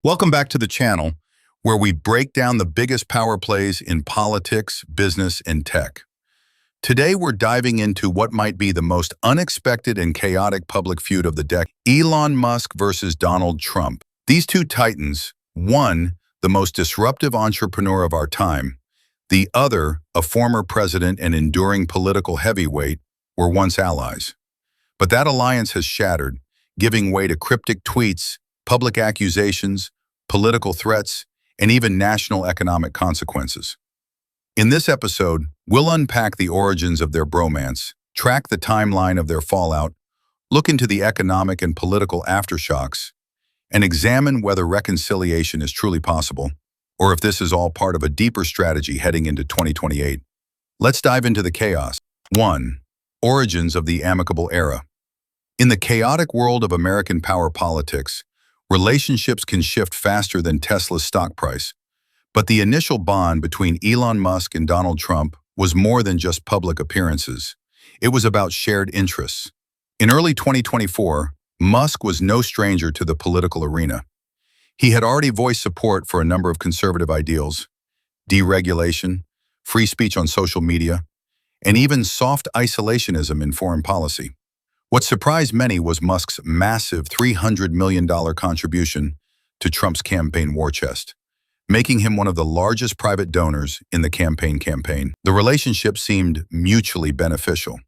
Welcome back to the channel, where we break down the biggest power plays in politics, business, and tech. Today, we're diving into what might be the most unexpected and chaotic public feud of the decade: Elon Musk versus Donald Trump. These two titans, one, the most disruptive entrepreneur of our time, the other, a former president and enduring political heavyweight, were once allies. But that alliance has shattered, giving way to cryptic tweets, public accusations, political threats, and even national economic consequences. In this episode, we'll unpack the origins of their bromance, track the timeline of their fallout, look into the economic and political aftershocks, and examine whether reconciliation is truly possible, or if this is all part of a deeper strategy heading into 2028. Let's dive into the chaos. 1. Origins of the amicable era. In the chaotic world of American power politics, relationships can shift faster than Tesla's stock price. But the initial bond between Elon Musk and Donald Trump was more than just public appearances. It was about shared interests. In early 2024, Musk was no stranger to the political arena. He had already voiced support for a number of conservative ideals: deregulation, free speech on social media, and even soft isolationism in foreign policy. What surprised many was Musk's massive $300 million contribution to Trump's campaign war chest, making him one of the largest private donors in the campaign. The relationship seemed mutually beneficial.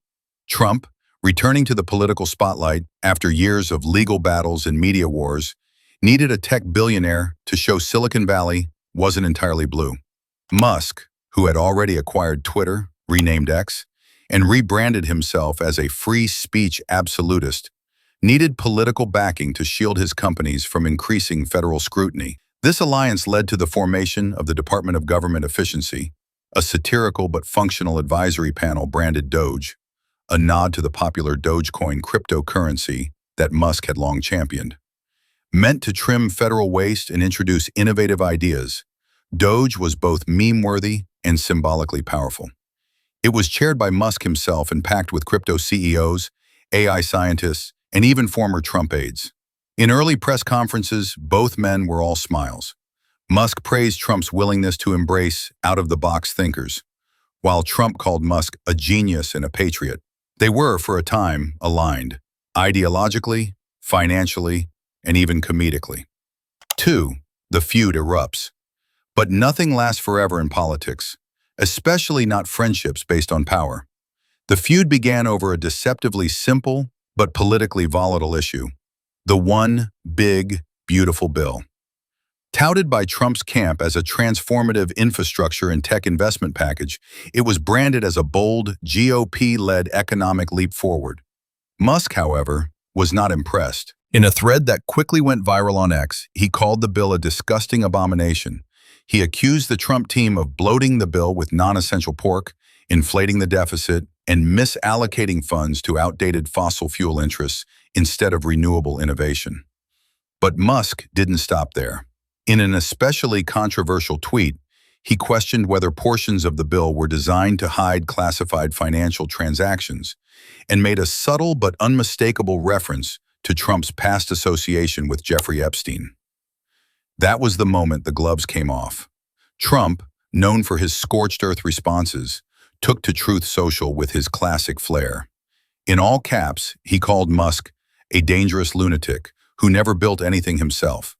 Trump, returning to the political spotlight after years of legal battles and media wars, needed a tech billionaire to show Silicon Valley wasn't entirely blue. Musk, who had already acquired Twitter, renamed X, and rebranded himself as a free speech absolutist, needed political backing to shield his companies from increasing federal scrutiny. This alliance led to the formation of the Department of Government Efficiency, a satirical but functional advisory panel branded Doge, a nod to the popular Dogecoin cryptocurrency that Musk had long championed. Meant to trim federal waste and introduce innovative ideas, Doge was both meme-worthy and symbolically powerful. It was chaired by Musk himself and packed with crypto CEOs, AI scientists, and even former Trump aides. In early press conferences, both men were all smiles. Musk praised Trump's willingness to embrace out-of-the-box thinkers, while Trump called Musk a genius and a patriot. They were, for a time, aligned, ideologically, financially, and even comedically. 2. The feud erupts. But nothing lasts forever in politics, especially not friendships based on power. The feud began over a deceptively simple but politically volatile issue: the one big, beautiful bill. Touted by Trump's camp as a transformative infrastructure and tech investment package, it was branded as a bold, GOP-led economic leap forward. Musk, however, was not impressed. In a thread that quickly went viral on X, he called the bill a disgusting abomination. He accused the Trump team of bloating the bill with non-essential pork, inflating the deficit, and misallocating funds to outdated fossil fuel interests instead of renewable innovation. But Musk didn't stop there. In an especially controversial tweet, he questioned whether portions of the bill were designed to hide classified financial transactions, and made a subtle but unmistakable reference to Trump's past association with Jeffrey Epstein. That was the moment the gloves came off. Trump, known for his scorched earth responses, took to Truth Social with his classic flair. In all caps, he called Musk a dangerous lunatic who never built anything himself,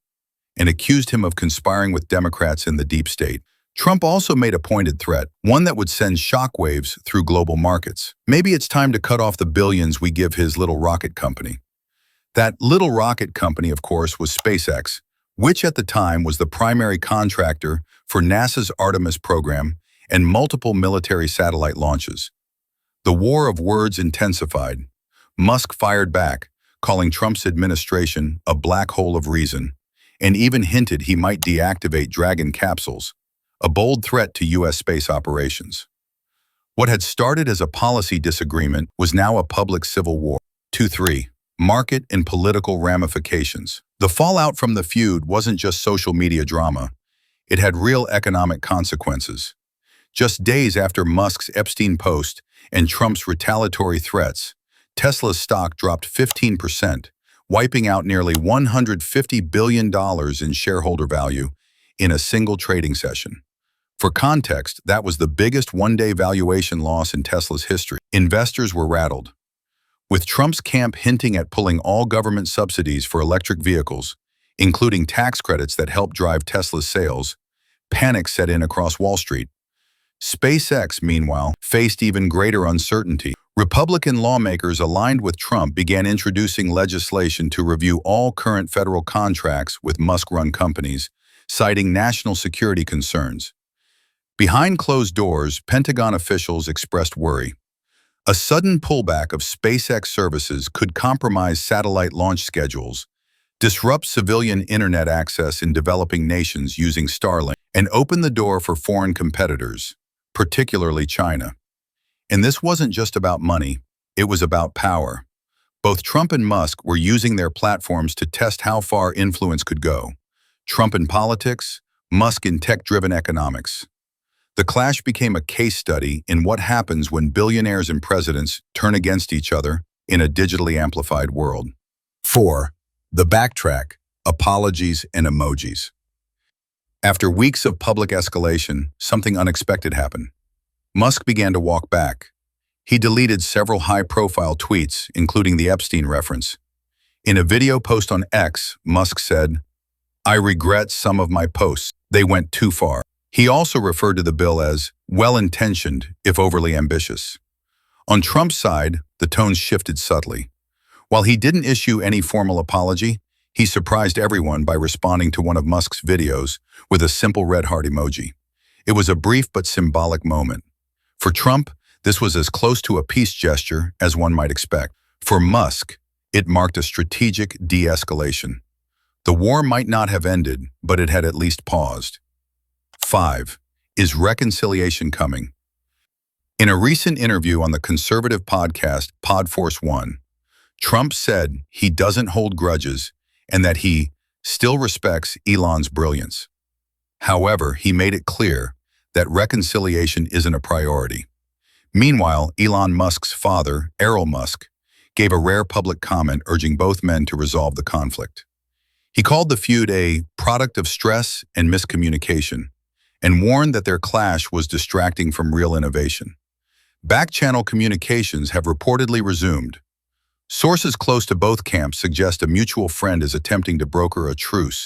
and accused him of conspiring with Democrats in the deep state. Trump also made a pointed threat, one that would send shockwaves through global markets. Maybe it's time to cut off the billions we give his little rocket company. That little rocket company, of course, was SpaceX, which at the time was the primary contractor for NASA's Artemis program and multiple military satellite launches. The war of words intensified. Musk fired back, calling Trump's administration a black hole of reason, and even hinted he might deactivate Dragon capsules, a bold threat to U.S. space operations. What had started as a policy disagreement was now a public civil war. 2-3. Market and political ramifications. The fallout from the feud wasn't just social media drama. It had real economic consequences. Just days after Musk's Epstein post and Trump's retaliatory threats, Tesla's stock dropped 15%, wiping out nearly $150 billion in shareholder value in a single trading session. For context, that was the biggest one-day valuation loss in Tesla's history. Investors were rattled. With Trump's camp hinting at pulling all government subsidies for electric vehicles, including tax credits that help drive Tesla's sales, panic set in across Wall Street. SpaceX, meanwhile, faced even greater uncertainty. Republican lawmakers aligned with Trump began introducing legislation to review all current federal contracts with Musk-run companies, citing national security concerns. Behind closed doors, Pentagon officials expressed worry. A sudden pullback of SpaceX services could compromise satellite launch schedules, disrupt civilian internet access in developing nations using Starlink, and open the door for foreign competitors, particularly China. And this wasn't just about money, it was about power. Both Trump and Musk were using their platforms to test how far influence could go. Trump in politics, Musk in tech-driven economics. The clash became a case study in what happens when billionaires and presidents turn against each other in a digitally amplified world. 4. The backtrack, apologies and emojis. After weeks of public escalation, something unexpected happened. Musk began to walk back. He deleted several high-profile tweets, including the Epstein reference. In a video post on X, Musk said, "I regret some of my posts. They went too far." He also referred to the bill as well-intentioned, if overly ambitious. On Trump's side, the tone shifted subtly. While he didn't issue any formal apology, he surprised everyone by responding to one of Musk's videos with a simple red heart emoji. It was a brief but symbolic moment. For Trump, this was as close to a peace gesture as one might expect. For Musk, it marked a strategic de-escalation. The war might not have ended, but it had at least paused. 5. Is reconciliation coming? In a recent interview on the conservative podcast Podforce One, Trump said he doesn't hold grudges and that he still respects Elon's brilliance. However, he made it clear that reconciliation isn't a priority. Meanwhile, Elon Musk's father, Elon Musk, gave a rare public comment urging both men to resolve the conflict. He called the feud a product of stress and miscommunication, and warned that their clash was distracting from real innovation. Back-channel communications have reportedly resumed. Sources close to both camps suggest a mutual friend is attempting to broker a truce.